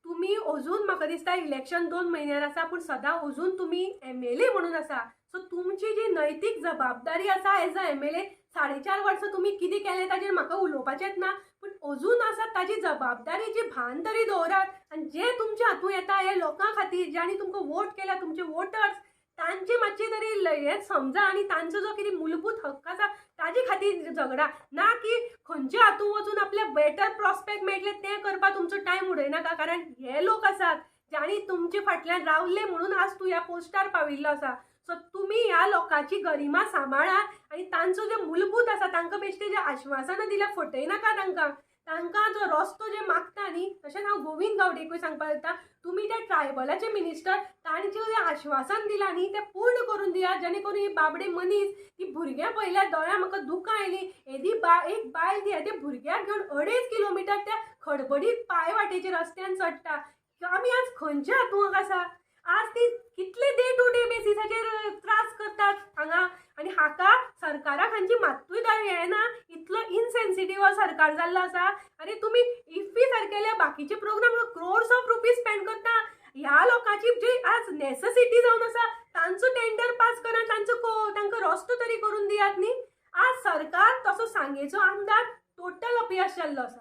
तुमी अजून म्हाका दिसता इलेक्शन 2 म्हयन्यार आसा पूण सदां अजून तुमी MLA म्हणून आसा. सो तुमची जी नैतीक जबाबदारी आसा एज अ MLA 4.5 वर्सां तुमी कितें केलें ताजेर म्हाका उलोवपाचेंच ना पूण अजून आसा ताजी जबाबदारीची भान तरी दवरात आनी जे तुमच्या हातूंत येता हे लोकां खातीर ज्यांनी तुमकां वोट केल्या तुमचे वोटर्स तांची मातशी तरी हें समजा आनी तांचो जो कितें मूलभूत हक्क आसा ताजे खातीर झगडा ना की खंयच्या हातूंत वचून आपले बेटर प्रॉस्पेक्ट मेळटले तें करपाक तुमचो टायम उडयनाका. कारण हे लोक आसात ज्यांनी तुमचे फाटल्यान रावले म्हणून आज तूं ह्या पोस्टार पाविल्लो आसा. सो तुमी ह्या लोकांची गरिमा सांबाळात आनी तांचो जे मूलभूत आसा तांकां बेश्टे जे आश्वासनां दिल्यार फटयनाका तांकां जो रस्तो जे मागता न्ही तशेंच हांव गोविंद गावडेकूय सांगपाक येता तुमी ते ट्रायबलाचे मिनिस्टर तांचें जें आश्वासन दिलां न्ही तें पूर्ण करून दियात जेणे करून ही बाबडे मनीस ती भुरग्यां पळयल्यार दोळ्यां म्हाका दुकां आयलीं एक बायल ती ते भुरग्याक घेवन 2.5 किलोमिटर त्या खडबडीत पांय वाटेचेर रस्त्यान चडटा. आमी आज खंयच्या हातूंत आसा आज ती कितले डे टू डे बेसिसाचेर त्रास करतात हांगा आनी हाका सरकाराक हांची मात्तूय हें ना. इतलो इनसेन्सिटीव हो सरकार जाल्लो आसा. आनी तुमी इफ्फी सारकेले बाकीचे programme crores of rupees spend करता. ह्या लोकांची जी आज नेसेसिटी जावन आसा तांचो टेंडर पास करा तांकां रस्तो तरी करून दियात न्ही. आज सरकार तसो सांगेचो आमदार टोटल अपयश जाल्लो आसा.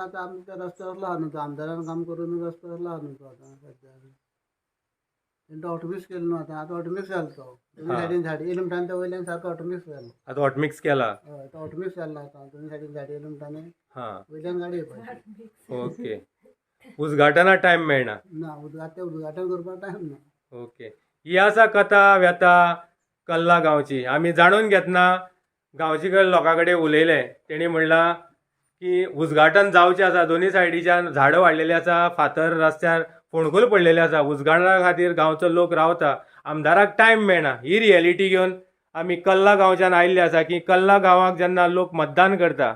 आता आम्ही त्या रस्त्यावर लहान होतो आमदारानं काम करून रस्त्यावर लहान होतो आता सध्या त्यांनी ऑटोमिक्स केलं नव्हतं आता ऑटोमिक्स घालतो दोन्ही सायडीन झाडी एलमटान त्या वयल्यान सारखं ऑटोमिक्स घालो आता ऑटमिक्स केला आता ऑटोमिक्स घालला आता दोन्ही सायडीन झाडी एलमटाने वयल्यान गाडी येवपाची. ओके उजघाटना टायम मेळना ना उद्घाटन करपाक टायम ना. ओके ही आसा कथा व्यथा कल्ला गांवची. आमी जाणून घेतना गांवचे लोकां कडेन उलयले तेणी म्हणलां की उजघाटन जावचें आसा. दोनी सायडीच्यान झाडां वाडलेलीं आसा फातर रस्त्यार फोणकूल पडलेले आसा. उजगाडना खातीर गांवचो लोक रावता आमदाराक टायम मेळना. ही रियलिटी घेवन आमी कल्ला गांवच्यान आयिल्ले आसा की कल्ला गांवाक जेन्ना लोक मतदान करता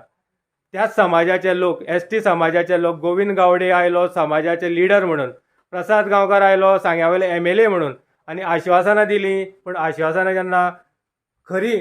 त्याच समाजाचे लोक ST समाजाचे लोक गोविंद गावडे आयलो समाजाचे लिडर म्हणून प्रसाद गांवकार आयलो सांग्यावयले MLA म्हणून आनी आश्वासनां दिलीं पूण आश्वासनां जेन्ना खरी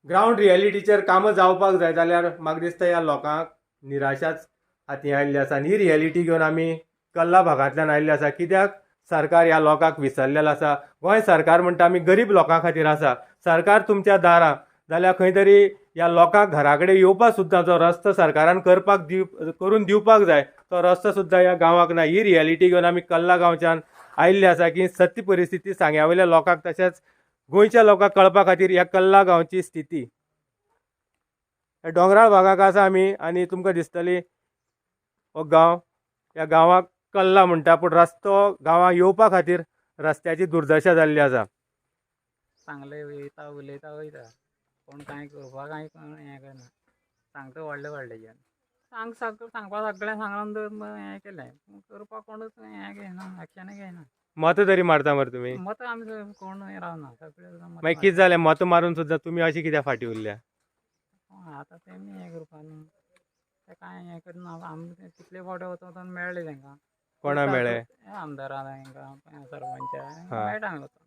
ग्रावंड रियलिटीचेर कामां जावपाक जाय जाल्यार म्हाका दिसता ह्या लोकांक निराशाच हाती आयिल्ली आसा. आनी ही रियलिटी घेवन आमी कल्ला भागांतल्यान आयिल्ले आसा. कित्याक सरकार ह्या लोकांक विसरलेलो आसा. गोंय सरकार म्हणटा आमी गरीब लोकां खातीर आसा. सरकार तुमच्या दारां जाल्यार खंय तरी ह्या लोकांक घरा कडेन येवपाक सुद्दां जो रस्तो सरकारान करून दिवपाक जाय तो रस्तो सुद्दां ह्या गांवाक ना. ही रियलिटी घेवन आमी कल्ला गांवच्यान आयिल्ले आसा की सत्य परिस्थिती सांग्यावयल्या लोकांक तशेंच गोंयच्या लोकांक कळपा खातीर ह्या कल्ला गांवची स्थिती दोंगराळ भागाक आसा आमी आनी तुमकां दिसतली हो गांव ह्या गांवाक कल्ला म्हणटा पूण रस्तो गांवाक येवपा खातीर रस्त्याची दुर्दशा जाल्ली आसा. सांगले वयता उलयता वयता कोण कांय करपाक कांय हें करना सांगता व्हडल्याच्यान सांगपाक सगळें सांगून हें केलें करपाक कोणूच हें घेयना एक्शनूय घेयना. मत तरी मारता मरे तुमी मत आमी कोण रावना सगळे मागीर कितें जालें मत मारून सुद्दां तुमी अशी कित्याक फाटीं उरल्या. आतां तेमी हें करपा न्ही ते कांय हें करना आमी कितले फावटी वचून मेळ्ळे तांकां कोणा मेळ्ळे आमदारां तांकां सरपंच मेळटा आमी वचून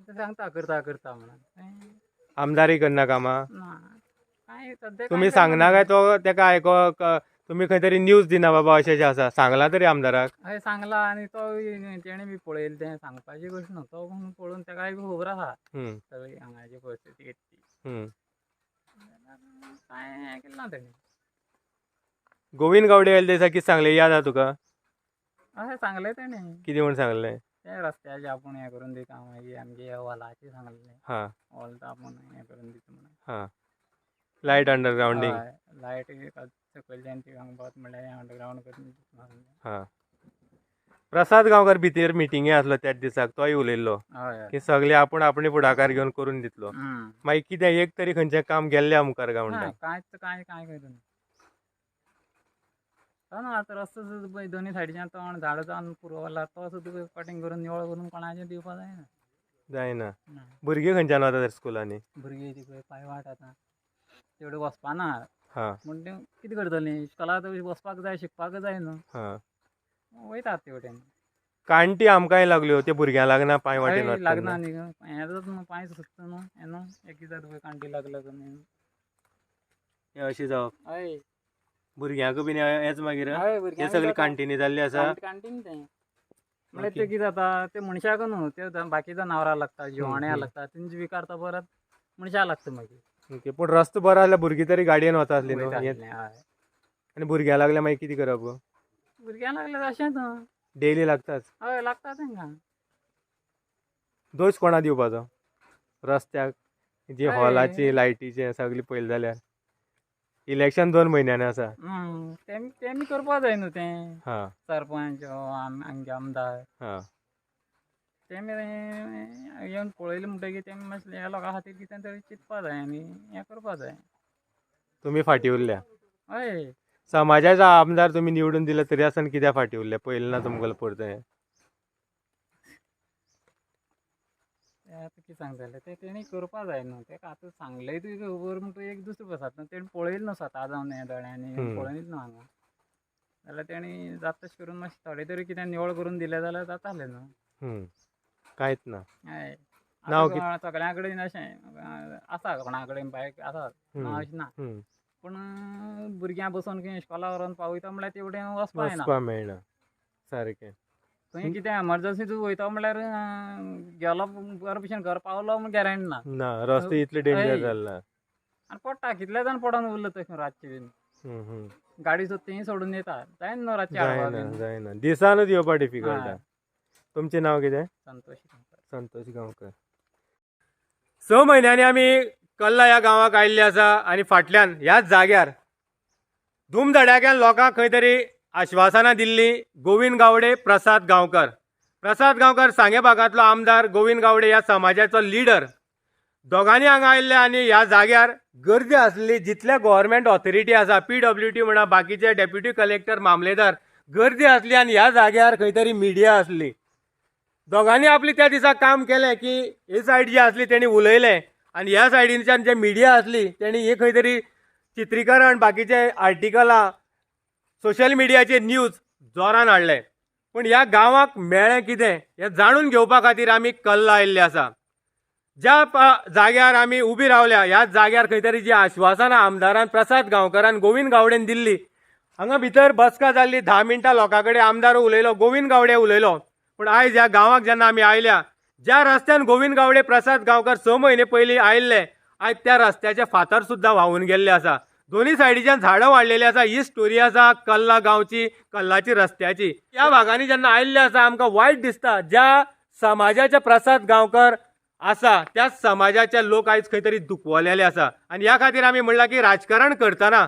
ते सांगता करता म्हणून आमदारी करना कामां ना कांय सद्या तुमी सांगना काय तो तेका तुम्ही खंय तरी न्यूज दिना बाबा अशें अशें आसा सांगला तरी आमदाराक हय सांगला आनी तो तेणें बी पळयलें तें सांगपाची गोश्ट न्हू तो पळोवन तेकाय बी खबर आसा हम्म, सगळी हांगाची परिस्थिती कितें ती हम्म. कांय हें केलें ना तेणें गोविंद गावडे येयले दिसा कितें सांगलें याद आहा तुका अशें सांगलें तेणें कितें म्हूण सांगलें ते रस्त्याचें आपूण हें करून दिता मागीर आमगे हॉलाचें सांगलें हां हॉल तो आपूण हें करून दिता म्हणून हां लायट अंडरग्रावंडींग हय लायट सकयल्यान ती हांगा वत म्हणल्यार अंडरग्रावंड करून दिता म्हणलें. हां प्रसाद गांवकर भितर मिटिंगे आसलो त्याच दिसाक तोय उलयल्लो हय हय की सगळे आपूण आपणे फुडाकार घेवन करून दितलो हम्म. मागीर कितें एक तरी खंयचें काम गेल्ल्या मुखार काय म्हणटा ना, कांय करून ना आतां रस्तो सुद्दां पळय दोनी सायडीच्यान तण झाडां जावन पुरवला तो सुद्दां कटींग करून निवळ करून कोणाचें दिवपा जायना जायना ना. भुरगीं खंयच्यान वता तर स्कुलांनी भुरगीं ती पळय पांय वाट आतां तेवढे वचपाना हां म्हण तें कितें करतलीं इस्कॉलाक वचपाक जाय शिकपाक जाय न्हू हां वयतात तेवटेन कांटी आमकांय लागल्यो त्या भुरग्यांक लागना पांय वाटेन हय, वता लागना तेन्ना. न्ही हें जाता न्हू पांय सुचता न्हू हें न्हू एक जाता पळय कांटी लागल्या हें अशें जावप हय भुरग्यांक बीन हेच मागीर हय हे भुरग्यांक सगळी जाता. कांटिनी जाल्ली आसा कांटीन तें म्हळ्यार ते कितें जाता ते मनशाक न्हू ते बाकी जनावरां लागता जिवाण्या लागता तेंचे विकारता परत मनशाक लागता मागीर ओके पूण रस्तो बरो आसल्यार भुरगीं तरी गाडयेन वता आसली न्हू वयता हें- आसलें, हय आनी भुरग्यांक लागल्यार मागीर कितें करप भुरग्यांक लागलें अशेंच डेली लागताच हय लागता तांकां दोश कोणा दिवपाचो रस्त्याक जी हय. हॉलाची लायटीचें सगळें पयलें जाल्यार इलेक्शन 2 म्हयन्यांनी आसा तेमी करपा जाय न्हू तें हां सरपंच आमगे आमदार हां तेमी येवन पळयलें म्हणटकीर तेमी मातशें ह्या लोकां खातीर कितें तरी चिंतपा जाय आनी हें करपा जाय तुमी फाटीं उरल्या हय समाजाचो आमदार तुमी निवडून दिले तरी आसतना कित्याक फाटीं उरले पयलें ना तुमगेलो परत हें तें आतां कितें सांगतलें तें तेणी करपा जाय न्हू तेका आतां सांगलें तुवें खबर म्हणटा एक दुसरो बसात न्हू तेणी पळयलें न्हू स्वता जावन हें दोळ्यांनी पळयलें न्हू हांगा जाल्यार तेणी जाता तशें करून मातशें थोडें तरी कितें निवळ करून दिलें जाल्यार जातालें न्हू कांयच ना हय नांव आतां सगळ्यां कडेन अशें आसा कोणा कडेन बायक आसा ना अशें ना पूण भुरग्यां बसोवन खंय इस्कॉला व्हरोन पावयता म्हणल्यार तेवटेन वचपा येना वचपा मेळना सारकें खंय कितें एमर्जन्सी तूं वयता म्हणल्यार गेलो बरो भशेन घर पावलो म्हण गॅरंटी ना ना रस्ते इतले डेंजर हय. जाल्ला आनी पडटा कितले जाण पडोन उरलो थंय रातचे बीन गाडी तें सोडून येता जायना न्हू रातचे हाडपा जायना बीन जायना दिसानूच येवपा डिफिकल्ट हय. तुमचें नांव कितें संतोश संतोष गांवकर 6 म्हयन्यांनी आमी कल्ला ह्या गांवाक आयिल्ले आसा आनी फाटल्यान ह्याच जाग्यार धूमधडाक्यान लोकांक खंय तरी आश्वासनां दिल्लीं गोविंद गावडे प्रसाद गांवकर सांगे भागांतलो आमदार गोविंद गावडे ह्या समाजाचो लिडर दोगांनी हांगा आयिल्ले आनी ह्या जाग्यार गर्दी आसली जितले गव्हर्मेंट ऑथॉरिटी आसा PWD म्हणा बाकीचे डेप्युटी कलेक्टर मामलेदार गर्दी आसली आनी ह्या जाग्यार खंय तरी मिडिया आसली दोगांनी आपली त्या दिसा काम केलें की ही सायड जी आसली तेणी उलयलें आनी ह्या सायडीनच्यान जे मिडिया आसली तेणी हे खंय तरी चित्रीकरण बाकीचे आर्टिकलां सोशल मिडियाचे न्यूज जोरान हाडले पूण ह्या गांवाक मेळ्ळें कितें हें जाणून घेवपा खातीर आमी कल्ला आयिल्ले आसा ज्या जाग्यार आमी उबी रावल्या ह्याच जाग्यार खंय तरी जी आश्वासनां आमदारान प्रसाद गांवकरान गोविंद गावडेन दिल्ली हांगा भितर बसका जाल्ली 10 मिनटां लोकां कडेन आमदार उलयलो गोविंद गावडे उलयलो पूण आयज ह्या गांवाक जेन्ना आमी आयल्या ज्या रस्त्यान गोविंद गावडे प्रसाद गांवकर 6 म्हयने पयलीं आयिल्ले आयज त्या रस्त्याचे फातर सुद्दां व्हांवून गेल्ले आसा दोनी सायडीच्यान झाडां वाडलेलीं आसा ही स्टोरी आसा कल्ला गांवची कल्लाची रस्त्याची ह्या भागांनी जेन्ना आयिल्ले आसा आमकां वायट दिसता ज्या समाजाचे प्रसाद गांवकर आसा त्या समाजाचे लोक आयज खंय तरी दुखवलेले आसा आनी ह्या खातीर आमी म्हणलां की राजकारण करतना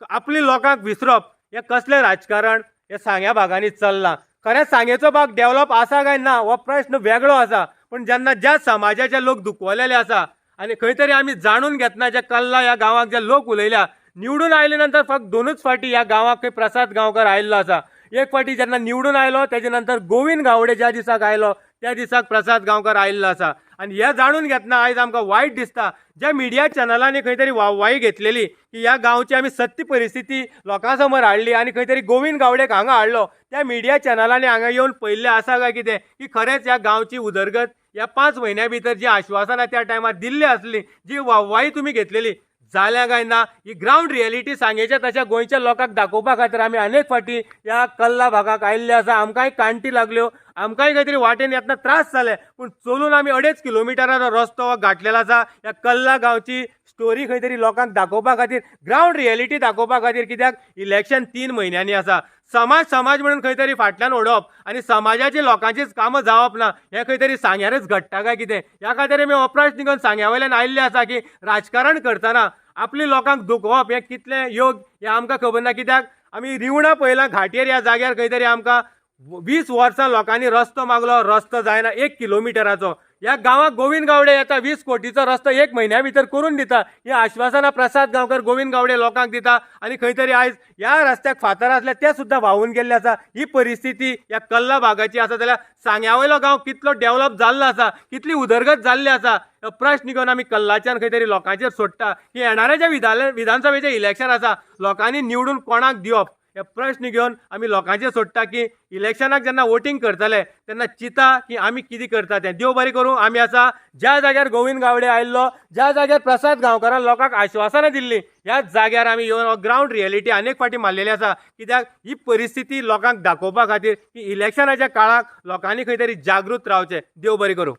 आपली लोकांक विसरप हें कसलें राजकारण हें सांग्या भागांनी चल्लां खरेंच सांगेचो भाग डेव्हलप आसा काय ना हो प्रश्न वेगळो आसा पूण जेन्ना ज्या समाजाचे लोक दुखवलेले आसा आनी खंय तरी आमी जाणून घेतना जे कल्ला ह्या गांवाक जे लोक उलयल्या निवडून आयले नंतर फक्त 2च फावटी ह्या गांवाक खंय प्रसाद गांवकर आयिल्लो आसा एक फावटी जेन्ना निवडून आयलो तेजे नंतर गोविंद गावडे ज्या दिसाक आयलो त्या दिसाक प्रसाद गांवकर आयिल्लो आसा आनी हें जाणून घेतना आयज आमकां वायट दिसता ज्या मिडिया चॅनलांनी खंय तरी वाहवाही घेतलेली की ह्या गांवची आमी सत्य परिस्थिती लोकां समोर हाडली आनी खंय तरी गोविंद गावडेक हांगा हाडलो त्या मिडिया चॅनलांनी हांगा येवन पयल्लें आसा काय कितें की खरेंच ह्या गांवची उदरगत ह्या 5 म्हयन्या भितर जी आश्वासनां त्या टायमार दिल्ली आसली जी वाहवाही तुमी घेतलेली जाल्या काय ना ही ग्राउंड रियलिटी सांगेच्या तशा गोंयच्या लोकांक दाखोवपा खातीर आमी अनेक फाटी ह्या कल्ला भागाक आयिल्ले आसा. आमकांय कांटी लागल्यो, आमकांय खंय तरी वाटेन येतना त्रास जाले, पूण चलून आमी 2.5 किलोमिटराचो रस्तो घातलेलो आसा. ह्या कल्ला गांवची स्टोरी खंय तरी लोकांक दाखोवपा खातीर, ग्राउंड रियलिटी दाखोवपा खातीर. कित्याक इलेक्शन 3 म्हयन्यांनी आसा. समाज म्हणून खंय तरी फाटल्यान उडोवप आनी समाजाची लोकांचीच कामां जावप ना हें खंय तरी सांग्यारच घडटा काय कितें. ह्या खातीर आमी अप्राश निघून सांग्या वयल्यान आयिल्ले आसा की राजकारण करतना आपली लोकांक दुखोवप हें कितलें योग्य हें आमकां खबर ना. कित्याक आमी रिवणा पयला घाटयेर ह्या जाग्यार खंय तरी आमकां 20 वर्सां लोकांनी रस्तो मागलो, रस्तो जायना 1 किलोमिटराचो. ह्या गांवाक गोविंद गावडे येता 20 कोटीचो रस्तो 1 म्हयन्या भितर करून दिता. ही आश्वासनां प्रसाद गांवकर गोविंद गावडे लोकांक दिता आनी खंय तरी आयज ह्या रस्त्याक फातर आसले ते सुद्दां व्हांवून गेल्ले आसा. ही परिस्थिती ह्या कल्ला भागाची आसा जाल्यार सांग्या वयलो गांव कितलो डेव्हलप जाल्लो आसा, कितली उदरगत जाल्ली आसा. प्रश्न घेवन आमी कल्लाच्यान खंय तरी लोकांचेर सोडटा की येणाऱ्या जे विधानसभेचें इलेक्शन आसा लोकांनी निवडून कोणाक दिवप हे प्रश्न घेवन आमी लोकांचेर सोडटा की इलेक्शनाक जेन्ना वोटींग करतले तेन्ना चिता की आमी कितें करता तें. देव बरें करूं. आमी आसा ज्या जाग्यार गोविंद गावडे आयिल्लो, ज्या जाग्यार प्रसाद गांवकारान लोकांक आश्वासनां दिल्लीं, ह्याच जाग्यार आमी येवन ग्राउंड रियलिटी अनेक फाटी मारलेली आसा. कित्याक ही परिस्थिती लोकांक दाखोवपा खातीर की इलेक्शनाच्या काळाक लोकांनी खंय तरी जागृत रावचें. देव बरें करूं.